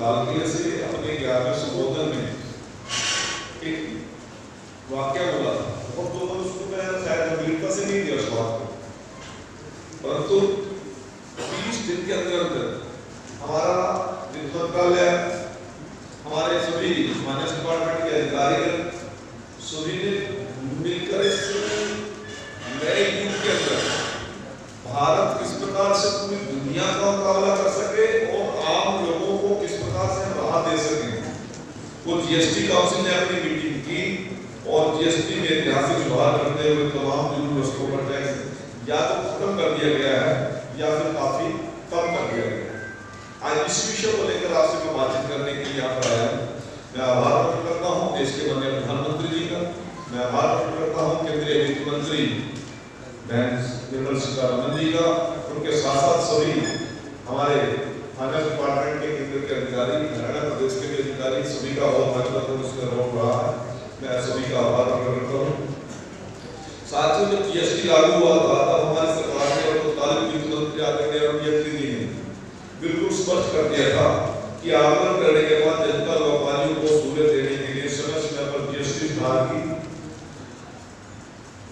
लाल किले से अपने 11वें संबोधन में एक वाक्य बोला था, और तो उसको मैं शायद गंभीरता से नहीं दिया उस बात को, परंतु 20 दिन के अंदर हमारा वित्त मंत्रालय, हमारे सभी फाइनेंस डिपार्टमेंट के अधिकारी सभी ने मिलकर इस नए युग के अंदर भारत किस प्रकार से पूरी दुनिया का मुकाबला कर सके और आम लोगों को किस प्रकार से राहत दे सके, वो जीएसटी काउंसिल ने अपनी मीटिंग की और जीएसटी में ऐतिहासिक सुधार करते हुए तमाम जरूरी वस्तुओं पर टैक्स या तो खत्म कर दिया गया है या फिर काफी कम कर दिया गया है। आज इस विषय को लेकर आपसे मैं बातचीत करने के लिए यहाँ पर आया हूँ। मैं आभार व्यक्त करता हूँ देश के माननीय प्रधानमंत्री जी का, मैं आभार व्यक्त करता हूँ केंद्रीय वित्त मंत्री निर्मला सीतारमण जी का, उनके साथ साथ सभी हमारे फाइनेंस डिपार्टमेंट के केंद्र के अधिकारी, हरियाणा प्रदेश के अधिकारी, सभी का बहुत महत्वपूर्ण उसमें रोल रहा है। मैं सभी का आभार व्यक्त करता हूँ। साथियों, जब जीएसटी लागू हुआ था तब हमारी सरकार ने और तत्कालीन वित्त मंत्री आदरणीय जेटली जी ने बिल्कुल स्पष्ट कर दिया था कि आवेदन करने के बाद जनता व्यापारियों को सहूलियत देने के लिए समय समय पर जीएसटी सुधार की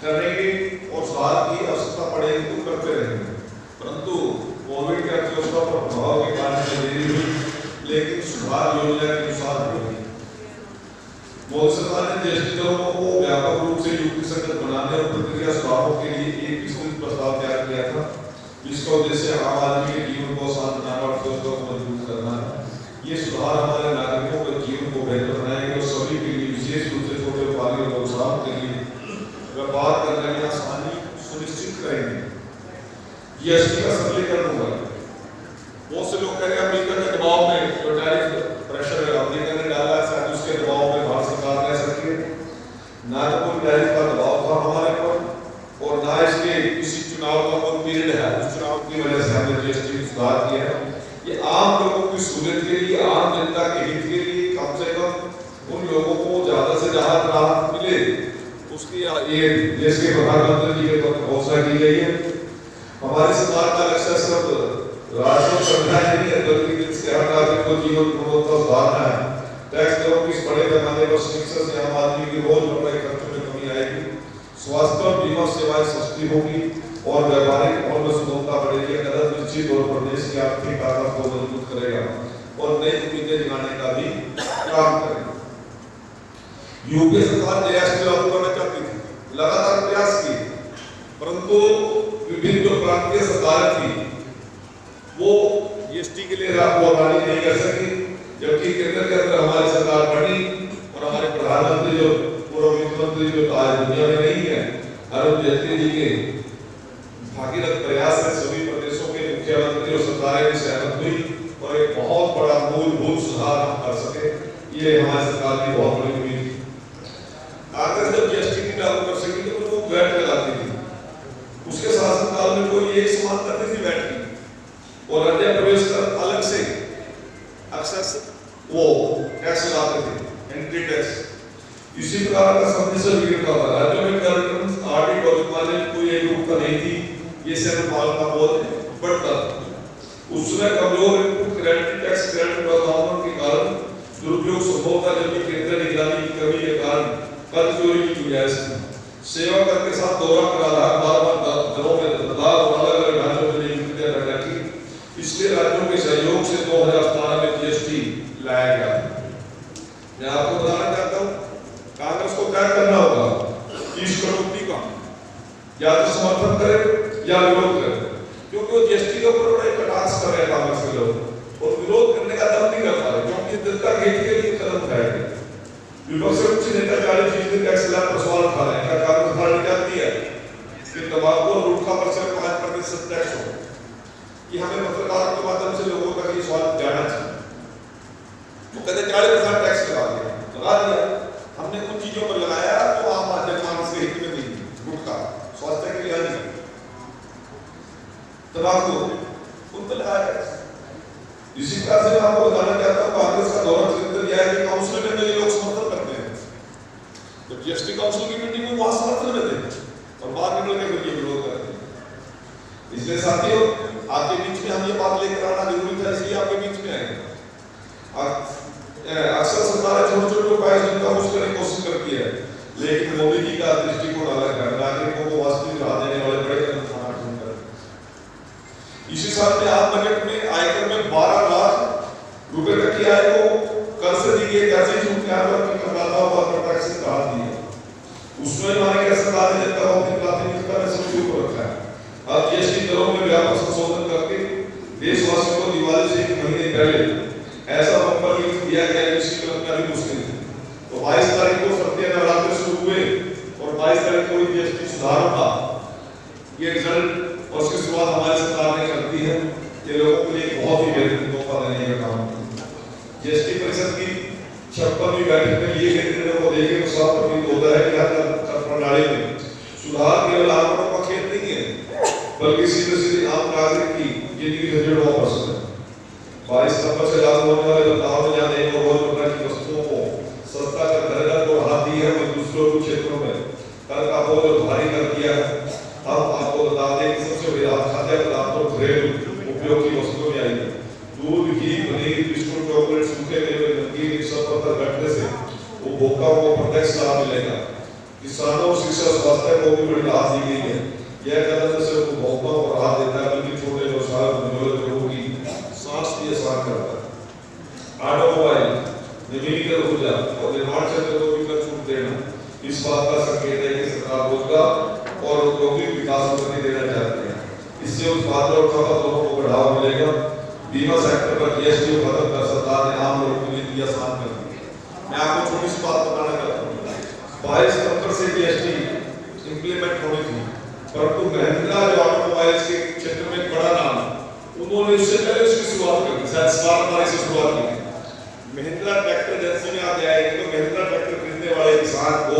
करेंगे और सुधार की आवश्यकता पड़ेगी तो करते रहेंगे, परंतु कोविड के अर्थव्यवस्था पर प्रभाव के कारण देरी हुई, लेकिन सुधार योजना के अनुसार हुई। मोदी सरकार ने जीएसटी दरों को व्यापक रूप से युक्तिसंगत बनाने और प्रक्रिया सुधारों के लिए एक विस्तृत प्रस्ताव तैयार किया था, जिसका उद्देश्य आम आदमी के जीवन को आसान बनाना और अर्थव्यवस्था को मजबूत करना है। ये सुधार हमारे नागरिकों के जीवन को बेहतर बनाएंगे और सभी के लिए, विशेष रूप से छोटे व्यापारियों और व्यवसायों के लिए व्यापार करने में आसानी सुनिश्चित करेंगे। जीएसटी का सरलीकरण होगा। बहुत से लोग कह रहे हैं अमेरिका के दबाव में जो टैरिफ प्रेशर है अमेरिका ने डाला है, शायद उसके दबाव में भारत सरकार कह सकती है। ना तो कोई टैरिफ का दबाव था हमारे पर और ना इसके किसी चुनाव का कोई पीरियड है, उस चुनाव की वजह से हमने जीएसटी में सुधार किया है। ये आम लोगों की सहूलियत के लिए, आम जनता के हित के लिए, कम से कम उन लोगों को ज्यादा से ज्यादा राहत मिले, उसकी ये देश के प्रधानमंत्री जी के द्वारा घोषणा की गई है। हमारी सरकार का लक्ष्य सिर्फ राजस्व संग्रह नहीं है, बल्कि इसके हर नागरिक को जीवन गुणवत्ता सुधारना है। टैक्स दरों की बड़े पैमाने पर समीक्षा से आम आदमी की रोजमर्रा के खर्चों में कमी आएगी, स्वास्थ्य और बीमा सेवाएं सस्ती होगी और व्यापारिक और में सुगमता बढ़ेगी। कदम निश्चित तौर पर देश की आर्थिक ताकत को मजबूत करेगा और नई उम्मीदें जगाने का भी काम करेगा। यूपीए सरकार जीएसटी लागू करना चाहती थी, लगातार प्रयास किए, परंतु विभिन्न जो प्रांतीय सरकारें थी वो जीएसटी के लिए राजी नहीं कर सकी, जबकि केंद्र के अंदर हमारी सरकार बनी और हमारे प्रधानमंत्री जो पूर्व वित्त मंत्री जो आज दुनिया में नहीं है, अरुण जेटली जी के भागीरथ प्रयास से सभी प्रदेशों के मुख्यमंत्री और सरकारें सहमत हुई और एक बहुत बड़ा मूलभूत सुधार कर सके। ये हमारी सरकार की बहुत बड़ी उम्मीद थी। कांग्रेस जब जीएसटी नहीं लागू कर सकी तो वो वैट लगाती थी, उसके शासनकाल में कोई एक समान करती थी वैट की और राज्य प्रवेश कर अलग से अक्सर वो टैक्स लगाते थे, एंट्री टैक्स। इसी प्रकार का सबसे बिगड़ था। राज्यों में कर ऑडिट और विभाजन कोई एक रूप का नहीं थी, ये सिर्फ माल का बोझ बढ़ता था। उसमें कमजोर इनपुट क्रेडिट टैक्स क्रेडिट प्रावधानों के कारण दुरुपयोग संभव था, जबकि केंद्र निगरानी की कमी के कारण कर चोरी की गुंजाइश थी। सेवा कर के साथ दौरा कर आधार बार दरों में बदलाव और अलग अलग राज्यों में नियुक्तियां करने की, इसलिए राज्यों के सहयोग से 2017 में जीएसटी लाया गया। मैं आपको बताना चाहता हूँ कांग्रेस को क्या करना होगा कि इस कटौती का या तो समर्थन करे या विरोध करे, क्योंकि वो जीएसटी के ऊपर बड़े कटाक्ष कर रहे हैं कांग्रेस के लोग और विरोध करने का दम नहीं कर पा रहे, क्योंकि जनता के हित के लिए कदम उठाएंगे। विपक्ष के कुछ नेता 40% टैक्स स्लैब पर सवाल उठा रहे हैं। क्या कांग्रेस पार्टी चाहती है कि तंबाकू और गुटखा पर सिर्फ 5% टैक्स हो? कि हमें पत्रकारों के माध्यम से लोगों तक ये सवाल जाना चाहिए। वो कहते 40% टैक्स लगा दिया, हमने कुछ चीजों पर लगाया तो आम जनमानस के हित में नहीं, गुटखा स्वास्थ्य के लिए हानि, तंबाकू उन पर लगाया टैक्स। इसी तरह से मैं आपको बताना चाहता हूँ कांग्रेस का दौरा चरित्र यह है कि काउंसिल में ये लोग समर्थन करते हैं, तो जीएसटी काउंसिल की मीटिंग में वहां समर्थन में थे और बाहर निकल के फिर ये विरोध करते हैं। इसलिए साथियों आपके बीच में हम ये बात लेकर आना जरूरी था, इसलिए आपके बीच में आए। रुपए तक की आय को कर से दी गई कैसे छूट क्या करदाता और टैक्स से कहा दी है उसमें हमारे कैसे दाते जनता को अपनी प्राथमिकता में सबसे ऊपर रखा है। अब जीएसटी दरों में व्यापक संशोधन करके देशवासियों को दिवाली से एक महीने पहले ऐसा बम्पर गिफ्ट दिया गया जिसकी कल्पना भी मुश्किल है। तो 22 तारीख को सत्य नवरात्र शुरू हुए और 22 तारीख को जीएसटी सुधारों का ये रिजल्ट और उसकी शुरुआत हमारी सरकार ने कर दी है। ये लोगों के लिए बहुत ही बेहतरीन मौका देने का काम है। जीएसटी परिषद की 56वीं बैठक में लिए गए निर्णयों को देखें तो साफ प्रतीत होता है कि हर कर प्रणाली में सुधार केवल आंकड़ों का खेल नहीं है बल्कि सीधे सीधे आम नागरिक की जिंदगी से जुड़ा हुआ प्रश्न है। 22 नवंबर से लागू होने वाले बदलाव में जहाँ एक और रोजमर्रा की वस्तुओं को सस्ता कर दर को राहत दी है वहीं दूसरों क्षेत्रों में कर का बोझ भारी कर दिया है। हम आपको बता दें कि सबसे बड़ी राहत खाद्य पदार्थों घरेलू उपयोग की वस्तुओं में आई है। दूध, घी, पनीर, बिस्कुट, चॉकलेट, सूखे मेवे, नमकीन इन सब पर घटने से उपभोक्ताओं को प्रत्यक्ष लाभ मिलेगा। किसानों, शिक्षा, स्वास्थ्य को भी बड़ी राहत दी गई है। यह कदम न सिर्फ उपभोक्ताओं को राहत देता है बल्कि छोटे व्यवसाय और लोगों की सांस भी आसान करता है। ऑटोमोबाइल, नवीनीकरण ऊर्जा और निर्माण क्षेत्र को भी कर छूट देना इस बात का संकेत है कि सरकार रोजगार और औद्योगिक विकास को गति देना चाहती है। इससे उत्पादन और खपत दोनों को बढ़ावा मिलेगा। बीमा सेक्टर पर जीएसटी खत्म कर सरकार ने आम लोगों की जिंदगी आसान कर दी। मैं आपको छोटी सी बात बताना चाहता हूँ। 22 सितंबर से जीएसटी इंप्लीमेंट होनी थी परंतु महिंद्रा जो ऑटोमोबाइल्स के क्षेत्र में एक बड़ा नाम है उन्होंने उससे पहले उसकी शुरुआत कर दी। शायद 17 तारीख से शुरुआत की। महिंद्रा ट्रैक्टर एजेंसी में आप जाएंगे तो महिंद्रा ट्रैक्टर खरीदने वाले किसान को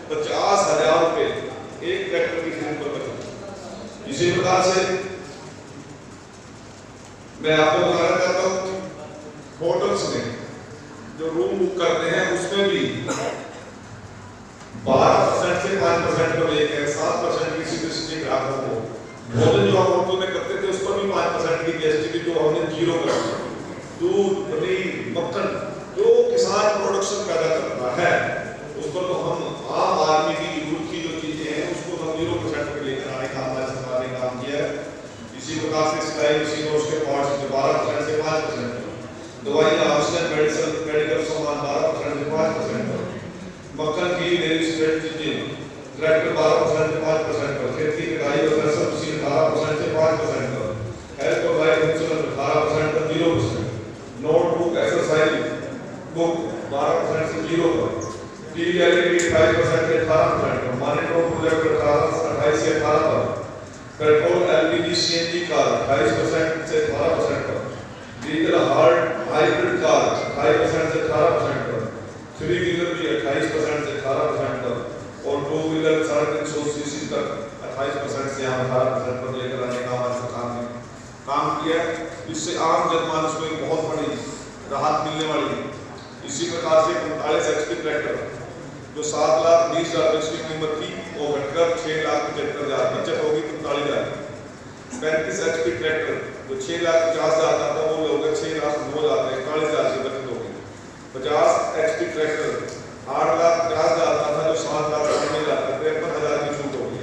50,000 रुपए एक ट्रैक्टर की खरीद पर बचत। इसी प्रकार से मैं आपको बताना चाहता हूँ होटल्स में जो रूम बुक करते हैं उसमें भी 12% से 5% को लेकर 7% की सीधे ग्राहकों को भोजन जो हम होटल में करते थे उस पर भी 5% की जीएसटी जो हमने जीरो कर दी। दूध, पनीर, मक्खन जो किसान प्रोडक्शन पैदा करता है उस पर तो हम आम आदमी की जरूरत की जो चीजें हैं उसको हम 0% पे लेकर आने का हमारी सरकार ने काम किया है। इसी प्रकार से सिलाई मशीन और उसके पार्ट्स 12% से 5%, दवाइयाँ, आवश्यक मेडिकल सामान 12% से 5%, मक्खन, घी, डेयरी, स्प्रेड चीजें, ट्रैक्टर 12% से 5% पर, खेती, कटाई और थ्रेशर मशीन 18% से 5% पर, हेल्थ और लाइफ इंश्योरेंस 18% पर 0%, नोटबुक, एक्सरसाइज बुक 12% से 0 पर, टीवी एलईडी 28% से 18% पर, मॉनिटर प्रोजेक्टर 28 से 18 पर, पेट्रोल एलपीजी सीएनजी कार 28% से 18% पर, डीजल हाइब्रिड कार 28% से 18% पर, 3 व्हीलर भी 28% से 18% पर और 2 व्हीलर 350 सीसी तक 28% से 18% पर लेकर आने का हमारी सरकार ने काम किया। इससे आम जनमानस को एक बहुत बड़ी राहत मिलने वाली है। इसी प्रकार से 45 HP ट्रैक्टर जो 7,20,000 इसकी कीमत थी वो घटकर 6,75,000 बचत होगी 45,000। 35 HP ट्रैक्टर जो 6,50,000 का था वो होगा 6,09,000 41,000 की बचत होगी। 50 HP ट्रैक्टर 8,50,000 का था जो 7,90,000 53,000 की छूट होगी।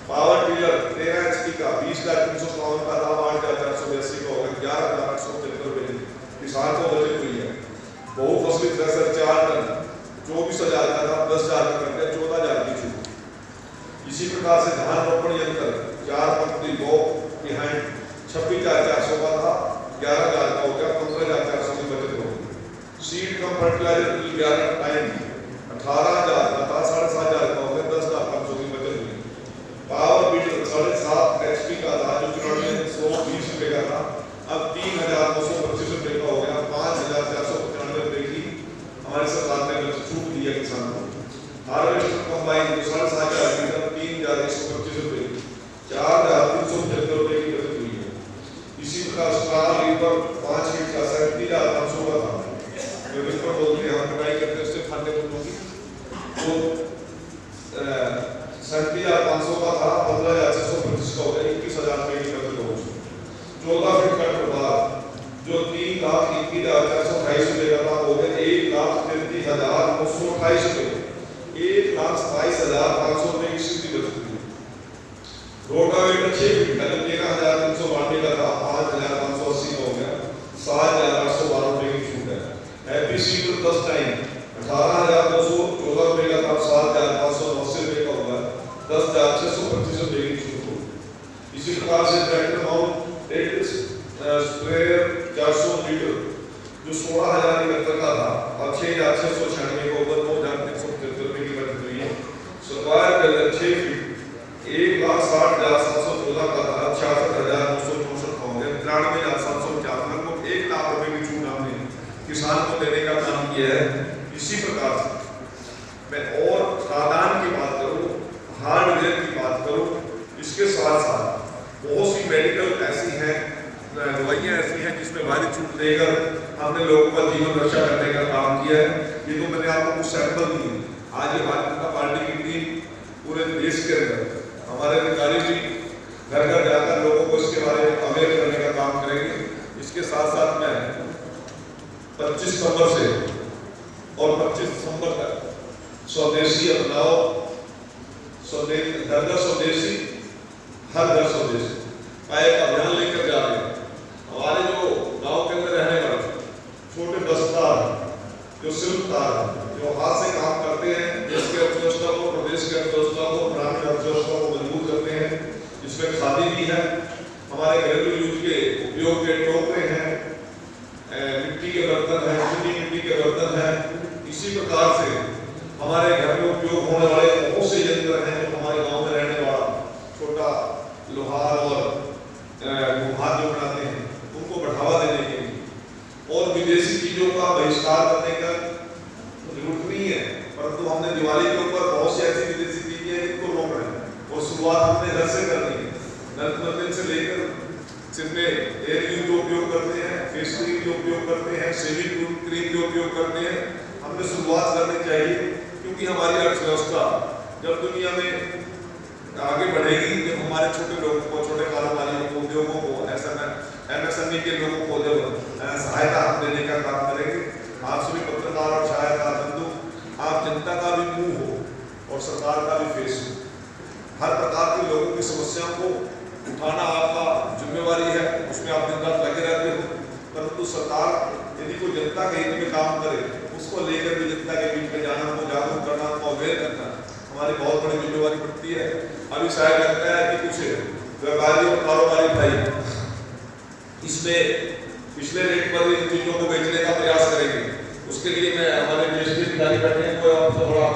पावर टिलर 13 HP का 20,352 का था 8,482 का होगा 11,873 रुपए की किसान को बचत हुई है। बहुफसली थ्रेशर 4 टन 24,000 का था 10,000 का करके 14,000 की छूट। इसी प्रकार से धान रोपण यंत्र 4 पंक्ति गो बिहाइंड 26,400 का था 11,000 का हो गया 15,400 की बचत होगी। सीड कम फर्टिलाइजर 11 टाइम 18,000 का था 7,500 का हो गया 10,500 की बचत हुई। पावर बीटर 7.5 HP का था जो 120 रुपए का था अब 3,925 रुपए का हो गया 5,495 रुपए की हमारी सरकार ने छूट दी है किसानों को। हार्वेस्टर कंबाइन 7,500 की 3,125 रुपए 4,375 रुपए की बचत हुई है। इसी प्रकार स्टार रीपर 5 फीट का 37,500 का था जो रीपर बोलते हैं हम कटाई करते हैं उससे खाने बोलते हैं तो 37,500 का था 15,625 का हो गया 21,000 रुपए की बचत होगी। 14 फीट का प्रभार जो 3,21,428 रुपए का था हो गया 1,33,928 रुपए 1,27,500 रुपए की सीधी बचत हुई। रोटावेटर 6 फीट का जो 13,392 का था 5,580 का हो गया 7,812 इसी पर 10 टाइम 18,214 रुपये का था, 7,580 रुपये का होगा, 10,625 रुपये की छूट हो। इसी प्रकार से ट्रैक्टर माउंट एक स्प्रेयर 400 लीटर जो 16,000 की लीटर का था और 6,696 को ऊपर 9,373 रुपये की बचत हुई है। स्क्वायर बेलर 6 फीट 1,60,714 का था, 66,964 हो गया, 93,750 लगभग 1 लाख रुपए की छूट हमने किसान को देने का काम किया है। इसी प्रकार से मैं और खादान की बात करूं, हार्डवेयर की बात करूं, इसके साथ साथ बहुत सी मेडिकल ऐसी हैं, दवाइयाँ ऐसी हैं जिसमें भारी छूट देकर हमने लोगों का जीवन रक्षा करने का काम किया है। ये तो मैंने आपको कुछ सैंपल दिए। आज ये भारतीय जनता पार्टी की टीम पूरे देश के अंदर हमारे अधिकारी भी घर घर जाकर लोगों को इसके बारे में अवेयर करने का काम करेंगे। इसके साथ साथ मैं 25 सितंबर से और 25 दिसंबर तक स्वदेशी अपनाओ, घर घर स्वदेशी, हर घर स्वदेशी का एक अभियान लेकर जा रहे हैं। हमारे जो गांव के अंदर रहने वाले छोटे दस्तार, जो शिल्पकार, जो हाथ से काम करते हैं, देश के अर्थव्यवस्था को, प्रदेश के अर्थव्यवस्था को, ग्रामीण अर्थव्यवस्था को मजबूत करते हैं। इसमें खादी भी है, हमारे घरेलू यूज के उपयोग के टोकरे हैं, मिट्टी के बर्तन हैं, चूनी मिट्टी के बर्तन हैं। इसी प्रकार से हमारे घर में उपयोग होने वाले बहुत से यंत्र हैं जो हमारे गांव में रहने वाला छोटा लोहार और कुम्हार जो बनाते हैं उनको बढ़ावा देने के लिए और विदेशी चीजों का बहिष्कार करने का जरूरत नहीं है, परंतु हमने दिवाली के ऊपर बहुत सी ऐसी विदेशी चीजें हैं जिनको रोक रहे हैं और शुरुआत हमने घर से करनी है। नल से लेकर जिनमें एयर यूज जो उपयोग करते हैं, फेस क्रीम जो उपयोग करते हैं, शेविंग क्रीम जो उपयोग करते हैं, हमने शुरुआत करनी चाहिए। क्योंकि हमारी अर्थव्यवस्था जब दुनिया में आगे बढ़ेगी, जब हमारे छोटे लोगों को, छोटे कारोबारियों को, उद्योगों को, MSME के लोगों को जब सहायता हम देने का काम करेंगे। आप सभी पत्रकार और सहायता बंधु, आप जनता का भी मुंह हो और सरकार का भी फेस हो। हर प्रकार के लोगों की समस्याओं को उठाना आपका जिम्मेवारी है, उसमें आप दिन रात लगे रहते हो। परंतु सरकार यदि कोई जनता के हित में काम करे, उसको लेकर भी जनता के बीच में जाना, उनको जागरूक करना, उनको अवेयर करना हमारी बहुत बड़ी जिम्मेवारी पड़ती है। अभी शायद लगता है कि कुछ व्यापारी और कारोबारी भाई इसमें पिछले रेट पर इन चीजों को बेचने का प्रयास करेंगे। उसके लिए मैं हमारे ज्येष्ठ अधिकारी बैठे हैं, कोई आपसे बड़ा